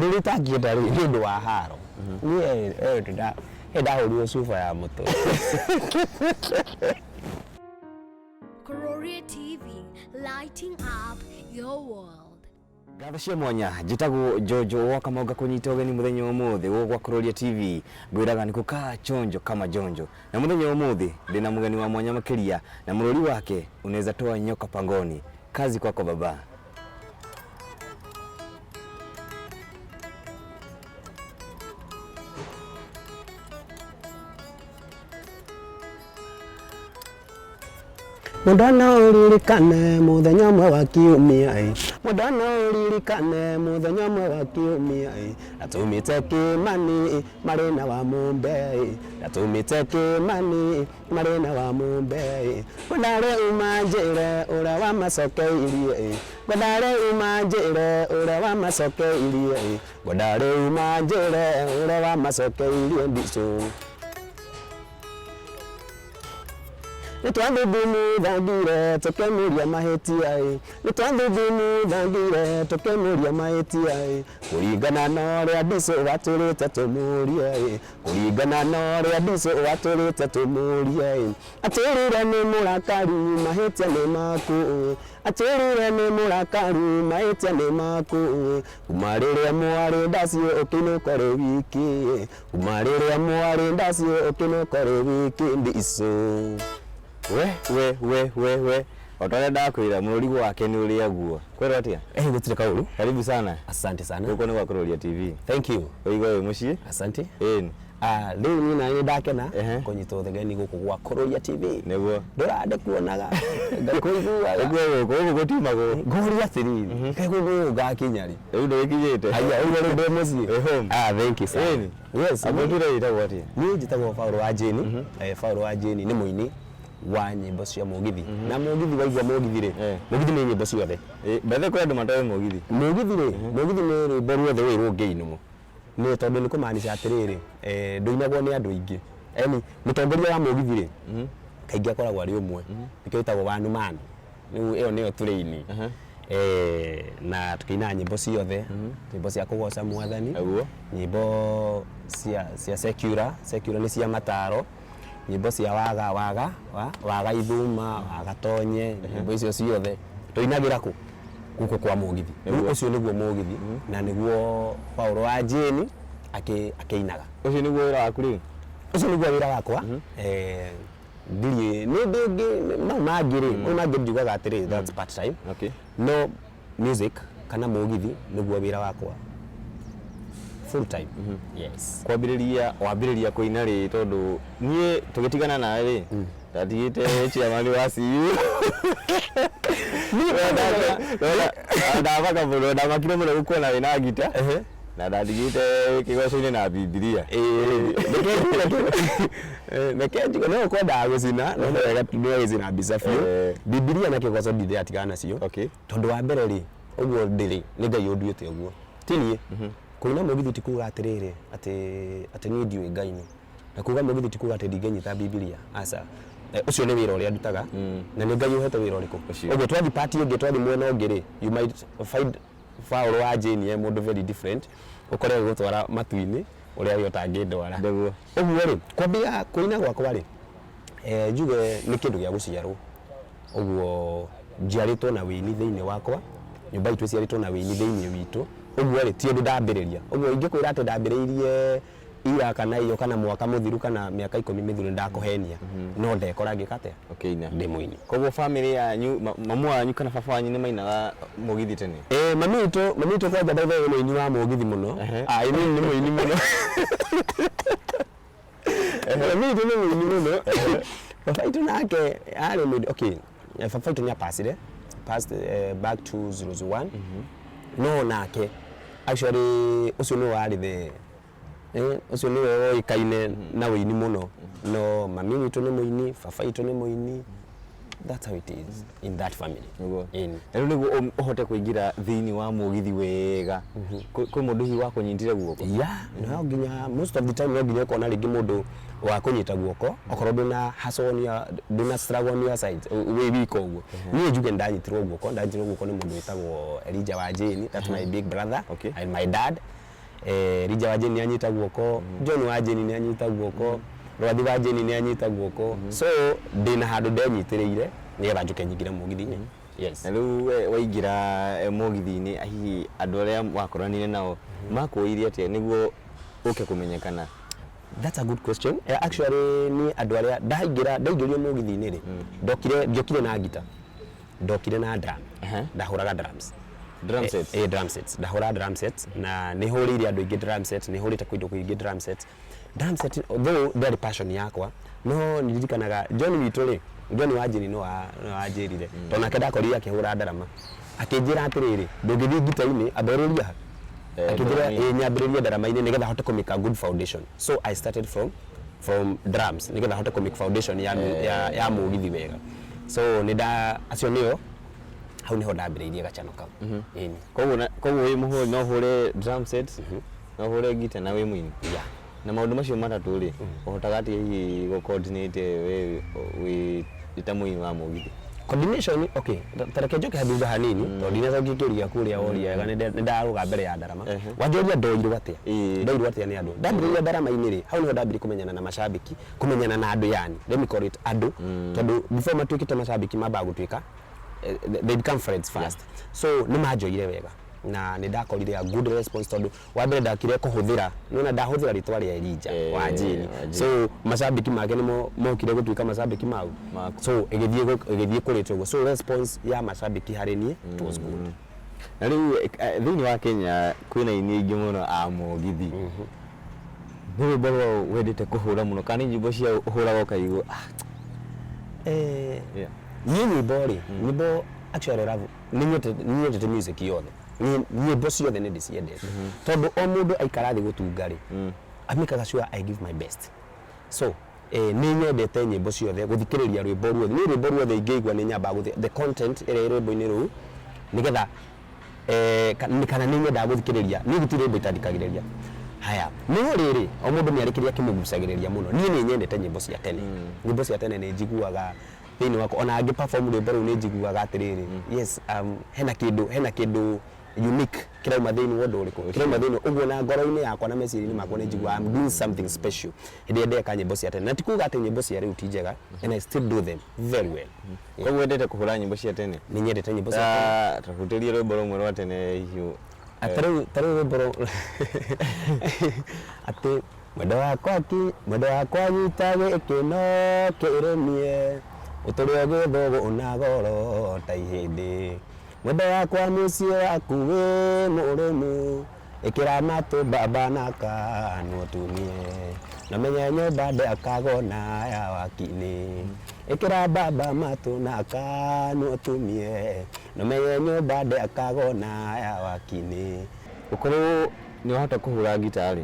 ndiritangie ndari ndu wa haro ni ndahũrirwo cuba ya mũtũ. Kuroria TV, lighting up your world. Ngatho cia mwanya njitagwo Jojo woka mauga kunyita ugeni muthenya umuthi gwa Kuroria TV ngwiraga ni kukaa chonjo kama jonjo na muthenya umuthi ndina mugeni wa mwanya makiria na mururi wake unaweza toa nyoka pangoni. Kazi kwako baba. Mudana uririkane muthenya umwe wa kiumia Mudana uririkane muthenya umwe wa kiumia Natumite Kimani marina wa Mumbai Natumite Kimani marina wa Mumbai Mudare umanjire ura wa macokeirie Mudare umanjire ura wa macokeirie Mudare umanjire ura wa macokeirie ndicho Nitwathuthunu thangire tukemuria mahitia Nitwathuthunu thangire tukemuria mahitia Kuringana na uria ndicu waturite tumuria Kuringana na uria ndicu waturite tumuria Atirire ni murakari mahitia ni maku Atirire ni murakari mahitia ni maku Kumariria mwari ndacio ukinukore wiki Kumariria mwari ndacio ukinukore wiki ndicu We otore ndakwira mururi wake ni uri aguo kwero atia gutire kauru. Karibu sana. Asante sana. Guko ni gwa Kuroria TV. Thank you. Uigo we mucii. Asante. Riu ni nani ndakena kunyita uthegeni guku gwa Kuroria TV niguo ndurande kuonaga ngakuigua guko gutimago nguri atiriri kegugu gakinyari riu ndikinyite aya uyu ndo mucii home. Thank you sir. Yes, abotire itagwo atia ni njitagwo Paulo wa Jeni. Paulo wa Jeni ni muini wa nyimbo cia mugithi na mugithi waigua mugithi ri mugithi ni nyimbo ciothe bethe kwa andu matoe mugithi mugithi ri mugithi ni rwimbo ruothe wi rungiinu ni tondu ni kumaanisha atiriri nduinagwo ni andu ingi yani mutongoria wa mugithi ri kaingi akoragwo ari umwe nikio itagwo one man niu iyo niyo tureini na tukina nyimbo ciothe nyimbo cia kugoca mwathani nyimbo cia secular ni cia mataro nyimbo cia waga ithuma waga tonye nyimbo icio ciothe tuinagira ku guko kwa mugithi ucio niguo mugithi na niguo Paulo wa Jeni akeinaga ucio niguo wira waku riu ucio niguo wira wakwa ndiri ni ndingi no magiri njugaga atiri that's part time no music kana mugithi niguo wira wakwa full time. Yes. Wambiriria kuina ri tondu nie tugitigana na ri ndatigite chairman wa CU ndabaka bolo ndamakire muno gukuona wina gita na ndatigite kigoco-ini na Biblia mekenjiko no kwenda gucina no wega tuwegecina mbica biũ Biblia na kigoco ndithe atigana nacio tondu wa mbere ri uguo ndiri ni Ngai unduite uguo tinie kuina mugithi tikuga atiriri ati ni ndiwe Ngai ni na kuga mugithi tikuga ati ndingenyita Biblia asa ucio ni wira uria ndutaga na ni Ngai uhete wira uriku uguo twathi party ingi twathi mwena ungiri you might find Paulo wa Jeni mundu very different ukore gutwara matu-ini uria wi utangindwara ndeguo uguo ri kwambia kuina gwakwa ri njuge ni kindu gia guciarwo uguo njiaritwo na wini thiini wakwa nyumba itu ciaritwo na wini thiini witu uguo ri ti ndu ndambiriria uguo ingikwira ati ndambiriirie ira kana iyo kana mwaka muthiru kana miaka 10 mithiru ndakuhenia no ndekora ngikate ndi muini koguo family yanyu mamu wanyu kana baba wanyu ni mainaga mugithi tene mami itu kwa ndethe muini wa mugithi muno ni muini muno mami itu ni muini muno baba itu nake ari okay baba itu nya passed back to 001 no nake actually ucio ni wari the ucio ni oikaine na wini muno no mami witu ni muini baba itu ni muini that's how it is in that family ero niguo uhote kuingira thiini wa mugithi wega kwi mundu hi wa kunyitire guoko no nginya most of the time no nginya kona ringi mundu wa kunyita guoko okorwo nduna hasonia nduna struggle on your side we wiko uguo ni njuge ndanyitirwo guoko ni mundu witagwo Elijah wa Jeni that's my big brother and my dad Rija wa Jeni anyita guoko, John wa Jeni ni anyita guoko, Rwathi wa Jeni ni anyita guoko. So ndina handu ndenyitiriire nigetha njuke nyingire mũgithi-inĩ. Yes. Na rĩu waingira mũgithi-inĩ hihi andũ arĩa wakoranire nao makuoire atĩa nĩguo ũke kũmenyekana? That's a good question. Actually ni andũ arĩa ndaingĩrio mũgithi-inĩ rĩ, ndiokire na gita, ndokire na drum. Ndahũraga drums. Drum sets? Drum sets. Ndahũra drum sets na nĩ hũrĩire andũ aingĩ drum sets, nĩ hũrĩte kũndũ kũingĩ drum sets. Drum set though ndari passion yakwa, no nĩririkanaga John witũ rĩ, John wa Jeni no anjĩrire tondũ nake ndakorire akĩhũra ndarama, akĩnjĩra atĩrĩrĩ ndũngĩthiĩ gita-inĩ ambĩrĩria ha, akĩnjĩra nyambĩrĩrie ndarama-inĩ nĩgetha hote kũ make a good foundation. So I started from drums nĩgetha hote kũ make foundation ya mũgithi wega. So acio nĩo hau niho ndambĩrĩirie gachano kau. Koguo wĩ mũhũri no ũhũre drum sets, no ũhũre gita na wĩ mũini. Yeah. Na maũndũ macio matatũ rĩ, ũhotaga atĩa hihi gũ coordinate wĩ ta mũini wa mũgithi? Coordination, okay, tareke njoke thutha hanini tondũ ndinacokia kĩũria kũrĩa woria wega nĩ ndarũga mbere ya ndarama. Wanjũria ndoirwo atĩa? Ndoirwo atĩa nĩ andũ? Ndambĩrĩria ndarama-inĩ rĩ, hau niho ndambĩrĩirie kũmenyana na macambĩki, kũmenyana na andũ yani. Let me call it andũ, tondũ before matuĩkĩte macambĩki mambaga gũtuĩka they become friends first. So nĩ manjoire wega na nĩ ndakorire a good response tondũ wa mbere ndakire kũhũthĩra, nona ndahũthĩra rĩtwa rĩa Elijah wa Jeni. So macambĩki make nĩ mokire gũtuĩka macambĩki mau. So ĩgĩthiĩ kũrĩtwo ũguo. So response ya macambĩki harĩ niĩ it was good. Na rĩu thĩinĩ wa Kenya kwĩna aini aingĩ mũno a mũgithi. Nĩ rwĩmbo rwao wendete kũhũra mũno kana nyĩmbo cia ũhũraga ũkaigua niĩ nyĩmbo rĩ, nyĩmbo actually nĩ nyendete music yothe, nyĩmbo ciothe nĩ ndĩciendete tondũ o mũndũ aikara thĩ gũtunga rĩ, I make sure I give my best. So nĩ nyendete nyĩmbo ciothe gũthikĩrĩria rwĩmbo ruothe, nĩ rwĩmbo ruothe ingĩigua nĩ nyambaga the content ĩrĩa rwĩmbo-inĩ rũu nĩgetha kana nĩ nyendaga gũthikĩrĩria, niĩ gũtirĩ rwĩmbo itandikagĩrĩria. Haya, no rĩrĩ o mũndũ nĩ arĩ kĩrĩa kĩmũgucagĩrĩria mũno. Niĩ nĩ nyendete nyĩmbo cia tene, nyĩmbo cia tene nĩ njiguaga thĩinĩ wakwa, ona ngĩ perform rwĩmbo rũu nĩ njiguaga atĩrĩrĩ, yes, hena kĩndũ unique kĩrauma thĩinĩ wa ũndũ ũrĩkũ, kĩrauma thĩinĩ ũguo, na ngoro-inĩ yakwa na meciria-inĩ makwa nĩ njiguaga I'm doing something special hĩndĩ ĩrĩa ndeka nyĩmbo cia tene, na ti kuuga atĩ nyĩmbo cia rĩu ti njega, and I still do them very well. Koguo wendete kũhũra nyĩmbo cia tene? Nĩ nyendete nyĩmbo cia tene. Ta hutĩrie rwĩmbo rũmwe rwa tene hihi. Tarĩu rwĩmbo atĩ mwendo wakwa nyita gĩkĩno kĩrũmie, ũtũrĩ ũgĩthũgũ ũnagoro ta ihĩndĩ, mwendo wakwa mũciĩ waku wĩ mũrũmu, ĩkĩra matũ baba na kanua tumie, na menye nyũmba ndĩakagona ya waki-inĩ, ĩkĩra baba matũ na kanua tumie, na menye nyũmba ndĩakagona ya waki-inĩ. Ũkorwo nĩ wahota kũhũra gita rĩ,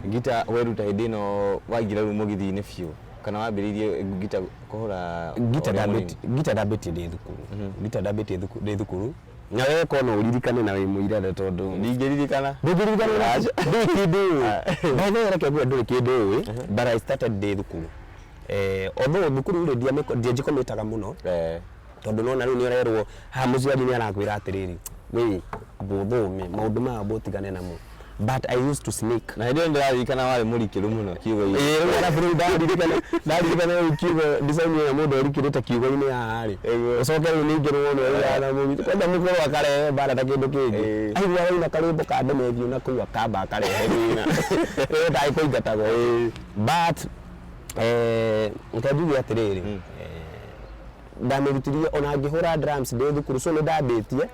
gita weruta hĩndĩ ĩno waingĩra rĩu mũgithi-inĩ biũ kana wambĩrĩirie gita kũhũra? Gita ndambĩtie ndĩ thukuru, gita ndambĩtie ndĩ thukuru, na wewe kono uririkane na wĩ mũirane tondũ ndingĩririkana ndĩ kĩndũ ũĩ reke ngwe ndũrĩ kĩndũ ũĩ, but I started ndĩ thukuru. Although thukuru rĩ ndianjikomĩtaga mũno tondũ nona rĩu nĩ ũrerwo haha mũciari nĩ arakwĩra atĩrĩrĩ wĩ thũme maũndũ maya ũtigane namo, but I used to sneak. Na hĩndĩ ĩyo ndĩraririkana warĩ mũrikĩru mũno kiugo-inĩ. Rĩu arabu rĩu ndaririkana kiugo design ya mũndũ ũrikĩrĩte kiugo-inĩ haha rĩ, ũcoke rĩu nĩingĩrwo nĩ wĩra mũgithi kwenda mũkorwo akarehe mbara ta kĩndũ kĩngĩ, aigua waina karwĩmbo ka ndemethio na kũu akamba akarehe thĩna rĩu ndagĩkũingatagwo. But nkanjuge atĩrĩrĩ, ndamĩrutirie ona ngĩhũra drums ndĩ thukuru, so nĩ ndambĩtie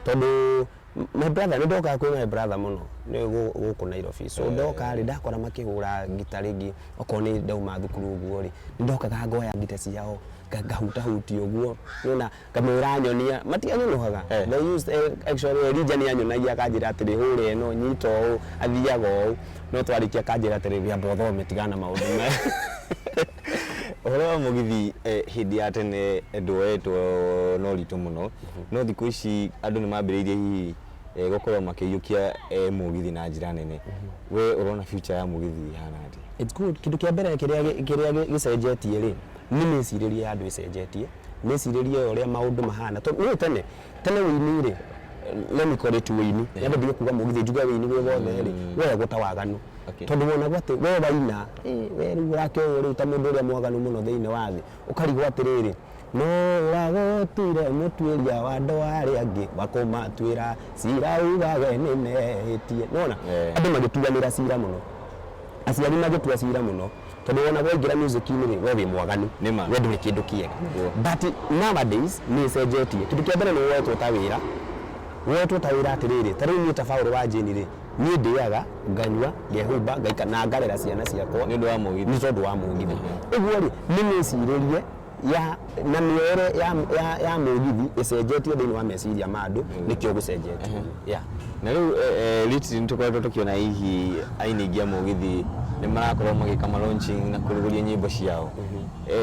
tondũ my brother nĩ ndokaga kwĩ my brother mũno nĩ gũkũ Nairobi, so ndoka rĩ ndakora makĩhũra gita rĩngĩ okorwo nĩ ndauma thukuru ũguo rĩ, nĩ ndokaga ngoya gita ciao ngahutahutia ũguo, nĩona ngamwĩra nyonia, matianyonohaga. They used actually Elijah nĩ anyonagia akanjĩra atĩrĩ hũra ĩno nyita ũũ, athiaga ũũ, no twarĩkia akanjĩra atĩrĩ amba ũthome tigana na maũndũ maya. Ũhoro wa mũgithi hĩndĩ ya tene ndwoetwo no ritũ mũno, no thikũ ici andũ nĩ mambĩrĩirie hihi gũkorwo makĩiyũkia mũgithi na njĩra nene. We ũrona future ya mũgithi ihana atĩa? It's good. Kĩndũ kĩa mbere kĩrĩa gĩcenjetie rĩ, nĩ mĩcirĩrie ya andũ ĩcenjetie, mĩcirĩrie ũrĩa maũndũ mahana. Tondũ tene ũini rĩ, let me call it wini ndio ndio kuga mugithi juga wini we wothe ri we gota waganu tondu wona gwate we baina we ru rake uri ta mundu ria mwaganu muno thiini wa thi ukarigwa atiriri no uragotire mutuiria wa ndwari angi bakoma twira cira ugaga nenehitie nona andu magituganira cira muno aciari magitua cira muno tondu wona gwaingira music-ini ri we wi mwaganu we nduri kindu kiega but nowadays ni cenjetie kindu kia mbere ni wetwo ta wira atiriri tariu ni tafauru wa jeni ri ni ndiaga nganyua ngehumba ngaika na ngarera ciana ciakwa ni ndo wa mugithi ni tondu wa mugithi uguo ri ni meciririe ya na miore ya mugithi icenjetie thiini wa meciria ma andu nikio gucenjetie na riu lately nitukoretwo tukiona hihi aini ingi a mugithi ni marakorwo magika launching na kuruguria nyimbo ciao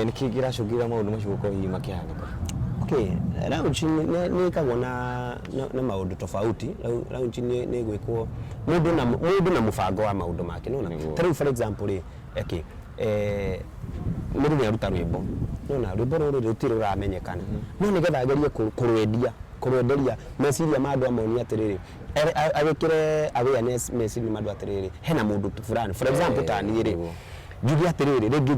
niki giracungira maundu macio gukorwo hihi makihanika launch ni kagwo na maundu tofauti launch ni gwikwo mundu na mubango wa maundu make nona tari for example ri mundu ni aruta rwimbo nona rwimbo ruri rutiro ramenyekana no ni getha agerie kurwenderia meciria ma andu amwe atiriri agikire awareness meciria ma andu atiriri hena mundu fulani for example tani ri jugi atiriri ringi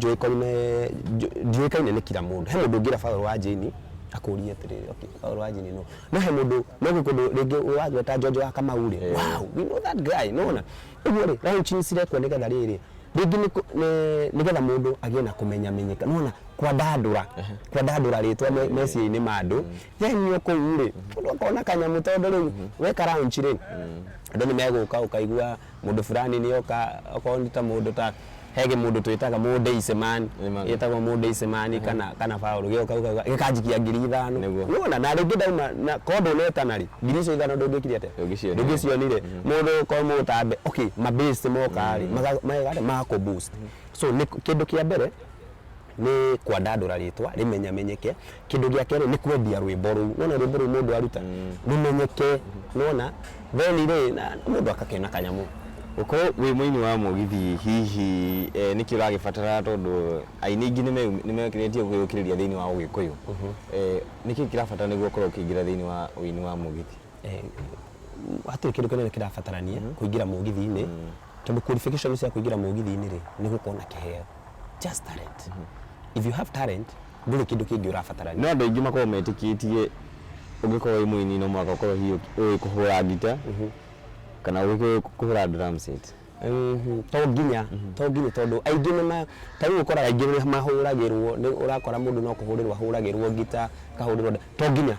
njuikaine ni kila mundu he mundu ngira Paul wa Jeni akuria atiriri Paul wa Jeni no he mundu no gikundu ringi wagweta Jojo wa Kamau ri wow we know that guy nona uguo ri launch ni cirekwo ni getha riri ringi ni getha mundu agie na kumenya menyeka nona kwa dadura ritwa meciria-ini ma andu then yo kuu ri mundu akona kanyamu tondu riu weka launch ri andu ni meguka ukaigua mundu fulani ni oka okonita mundu ta hege mundu twitaga mundu Isemani yetagwo mundu Isemani kana Paul gioka gikanjikia 5,000 nona na ringi dauma na kondo netana ri 5,000 ndungikiri ate ndungicionire mundu ko mutambe mabase moka ri mako boost so ni kindu kia mbere ni kwandandura ritwa rimenyamenyeke kindu gia kere ni kwendia rwimbo ru nona rwimbo ru mundu aruta rimenyeke nona then ri mundu akakena kanyamu uko wi muini wa mugithi hihi niki uragibatara tondu aini ingi ni mekiretie gwikiriria thiini wa ugikuyu niki kirabatara niguo korwo kingira thiini wa uini wa mugithi hatu kindu kinene kirabatarania kuingira mugithi-ini tondu qualifications cia kuingira mugithi-ini ri ni gukona kiheo just talent if you have talent nduri kindu kingi urabatarania no andu ingi makorwo metikitie ungikorwo muini no mwaka ukorwo hiyo kuhura gita kana wiki kuhura drum set to nginya tondu aingi ni tari ukora aingi ni mahuragirwo ni urakora mundu no kuhurirwa huragirwo gita kahurirwo to nginya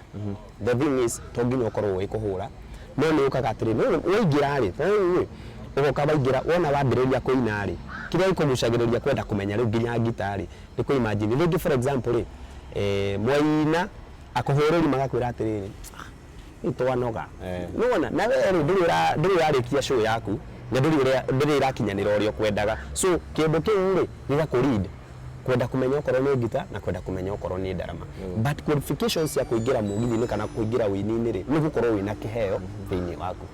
the thing is to nginya ukorwo wi kuhura no ni ukaga atiri no wingira ri ugoka baingira wona wambiriria kuina ri kiria ikugucagiriria kwenda kumenya riu nginya gitari ni ku imagine ringi for example ri mwaina akuhuriri magakwira atiriri itwanoga nona na wewe nduri urarikia show yaku na nduri irakinyanira urio kwendaga so kindu kiu ri giga ku lead kwenda kumenya ukorwo ni gita na kwenda kumenya ukorwo ni ndarama but qualifications ya kuingira mugithi-ini kana kuingira wini-ini ri ni gukorwo wina kiheo thiini waku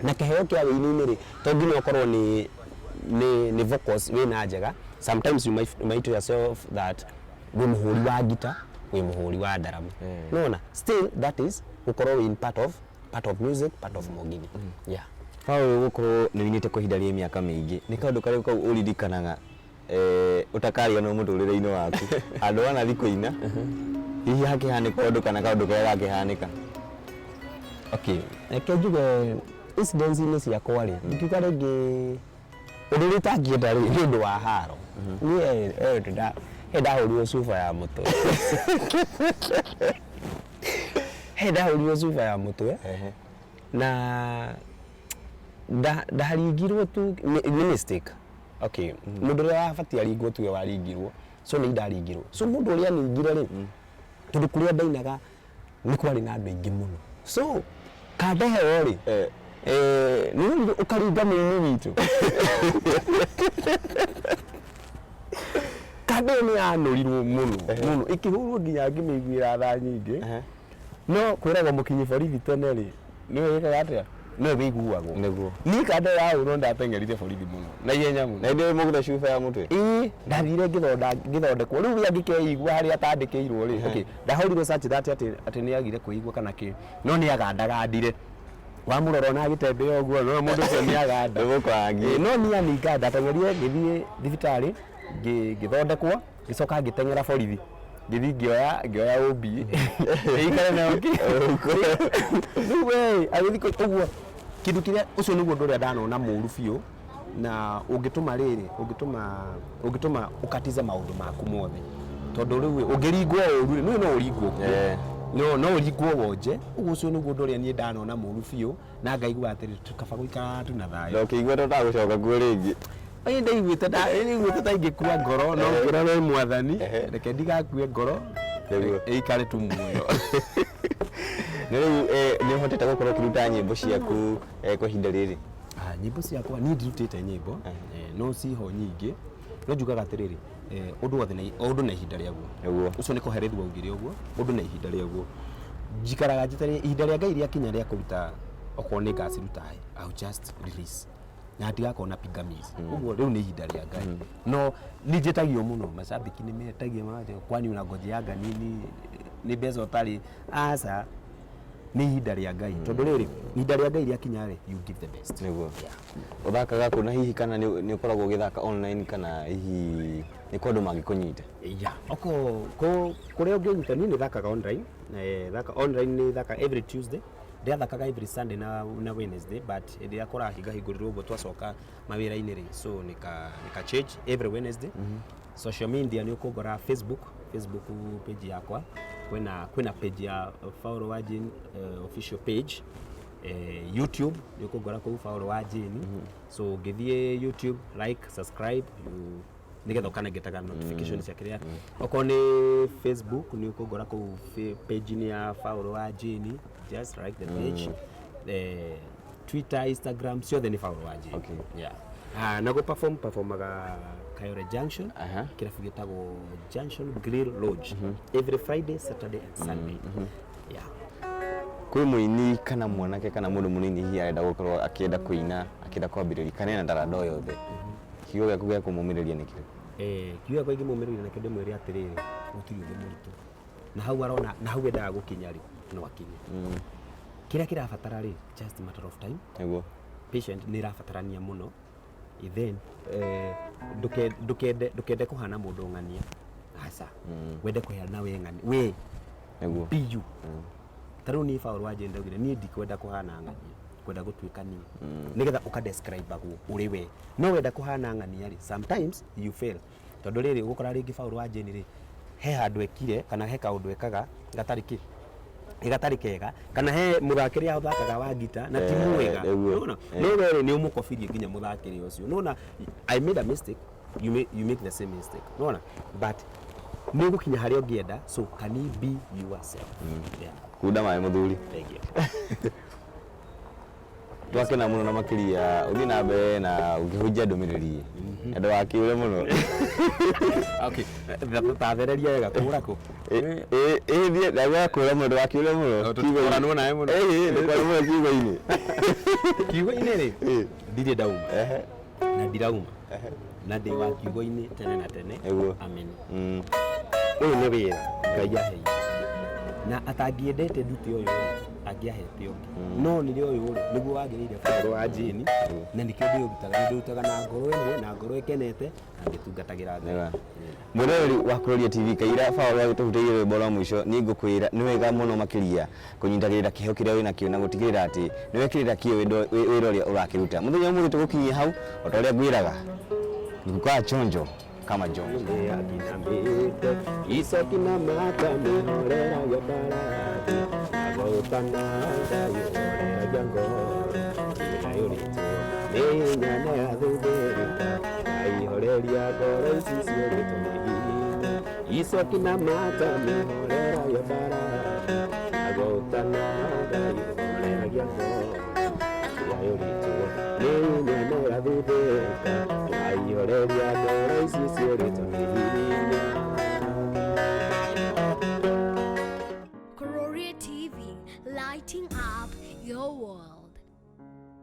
na kiheo kia wini-ini ri to nginya ukorwo ni vocals wina njega sometimes you might yourself that we muhuri wa gita we muhuri wa ndarama nona still that is ukorwo in part of music part of mugithi Paul gukorwo ni winite kuhinda ria miaka mingi ni kaundu kari ko uririkanaga utakaria no muturire-ini waku andu wana thikuina hihi hakihanika undu kana kaundu kaya gakihanika njuge incidents-ini ciakwa ri ngiuga ringi undu ritangienda ri ni undu wa haro ni ndahurirwo cuba ya mutwe ndahurirwo cuba ya mutwe na ndaringirwo tu ni mistake mundu uria wabatia ringwo tu waringirwo so ni ndaringirwo so mundu uria ningire ri tondu kuria ndainaga ni kwari na andu aingi muno so kandeheo ri ni ukaringa muini witu kandeheo ni anurirwo muno ikihurwo nginya ngimiguira tha nyingi no kwiragwo mukinyi borithi tene ri ni wikaga atia no wiguagwo niguo ni kando ya uro ndatengerire borithi muno na ihenya muno na inde mugutha cuba ya mutwe ndathire ngithondekwo riu ria ngikeigua haria atandikirwo ri okay ndahorirwo search that ati ni agire kuigua kana ki no ni agandagandire wa muroro na gitembea uguo no mundu ucio ni aganda ndugukwangi no ni aninganda tengerie ngithie thibitari ngithondekwo gicoka ngitengera borithi ngithi ngioya ubi ikare na oki no way agithiko uguo kindu kiria ucio niguo nduria ndanona muru biu na ungituma ungituma ukatize maundu maku mothe tondu riu ungiringwo uru no uringwo no uringwo wonje ucio niguo nduria nie ndanona muru biu na ngaigua atiri tukaba guikara tu na thayo ndokigwa tutagucoka kuo ringi Ai ndaiguite taingikua ngoro no ngirore mwathani reke ndigakue ngoro ikare tu muoyo riu ni hotete gukorwo kiruta nyimbo ciaku kwa ihinda riri nyimbo ciakwa ni ndirutite nyimbo no ciho nyingi no njugaga atiriri undu wothe na ihinda riaguo ucio ni kuherithwa ugire uguo undu na ihinda riaguo njikaraga njitari ihinda ria Ngai ria kinya ria kuruta okorwo ni ngaciruta I'll just release na ndigakona pingamizi uguo riu ni ihinda ria Ngai no ni njitagio muno mashabiki ni metagia maje kwani unangojeanga nini ni mbeca utari aca ni ihinda ria Ngai tondu riri ihinda ria Ngai ria kinya ri you give the best niguo uthakaga kuna hihi kana ni ukoragwo ugithaka online kana hihi ni kondu mangikunyita oko kuria unginyita ni thakaga online thaka online ni thaka every Tuesday thakaga every Sunday na Wednesday but ethia kora hingurirwo uguo twacoka mawira-ini ri so nika change every Wednesday social media ni ukugora Facebook page yakwa kwina page ya Paulo wa Jane official page YouTube ni ukugora kwa Paulo wa Jane so ngithie YouTube like subscribe nigetha ukanengetaga notification cia kiria oko ni Facebook ni ukugora kwa page ni ya Paulo wa Jane just like the page Twitter Instagram ciothe ni Paulo wa Jane na go performaga Kayore Junction kirabu gitagwo Junction Grill Lodge every Friday Saturday and Sunday kwi muini kana mwanake kana mundu munini hihi arenda gukorwo akienda kuina akienda kwambiriria kana ena ndaranda yothe kiugo giaku gia kumumiriria ni kire kiugo giaku kumumiriria na kende mwiri atiriri utiri uthi muritu na hau arona na hau endaga gukinya ri no akinye kiria kirabatara ri just matter of time niguo patient ni rabatarania muno then ndukende kuhana mundu ng'ania aca wende kuhana we ng'ania we niguo biyu taru ni Paulo wa Jane ndaugire ni ndikwenda kuhana ng'ania kwenda gutuika ni nigetha uka describe bagu uri we no wenda kuhana ng'ania ri sometimes you fail tondu riri gukora ringi Paulo wa Jane ri he handu ekire kana he kaundu ekaga gatari kega kana he muthakiri athakaga wa gita na timu mwega unaona no wewe ni umukofirie nginya muthakiri ucio unaona I made a mistake you make the same mistake unaona but ni gukinya haria ungienda so can you be yourself kuda mai muthuri twakena muno na makiria uthi na mbere na ukihunjia ndumiriri andu wakiure muno okay tathereria wega kugura ku thie ndagwa kura mundu wakiure muno kigora no nae muno ni kwa muno kiugo-ini ri ndire ndauma na ndirauma na ndi wa kiugo-ini tene na tene amen uyu ni wira Ngai ahei na atangiendete nduti uyu angiahete ungi no ni uyu ri niguo wagirire Paulo wa Jane na nikio ndurutaga na ngoro ene na ngoro ikenete na ngitungatagira Ngai mwirori wa Kuroria TV kaira Paulo agituhutiire rwimbo rwa mwisho ni ngukwira ni wega muno makiria kunyitagirira kiho kiria wina kio na gutigirira ati ni wekirira kio wiroria urakiruta muthenya umwe tugukinyia hau otoria ngwiraga ngukwa chonjo kama jongo akinambite isokina mata mihorera yobarati agotana dayo jango ayurito ninyane athubirita aihoreria ngoro ici ciorito ni isokina mata mihorera yobarati agotana dayo jango ayurito ninyane athubirita aihoreria ngoro ici ciorito ni Kuroria TV, lighting up your world.